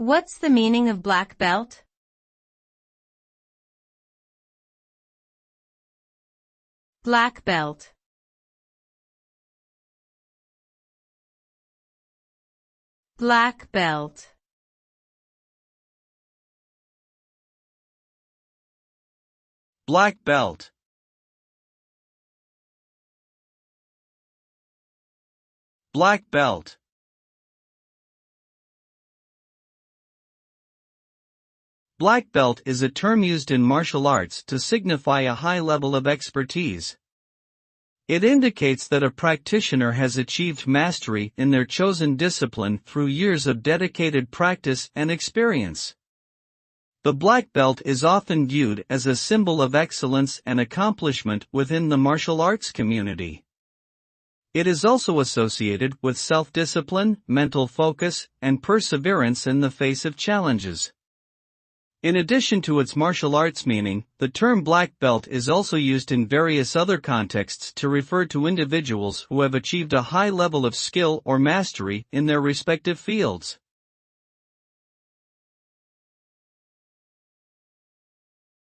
What's the meaning of black belt? Black belt. Black belt. Black belt. Black belt. Black belt is a term used in martial arts to signify a high level of expertise. It indicates that a practitioner has achieved mastery in their chosen discipline through years of dedicated practice and experience. The black belt is often viewed as a symbol of excellence and accomplishment within the martial arts community. It is also associated with self-discipline, mental focus, and perseverance in the face of challenges. In addition to its martial arts meaning, the term black belt is also used in various other contexts to refer to individuals who have achieved a high level of skill or mastery in their respective fields.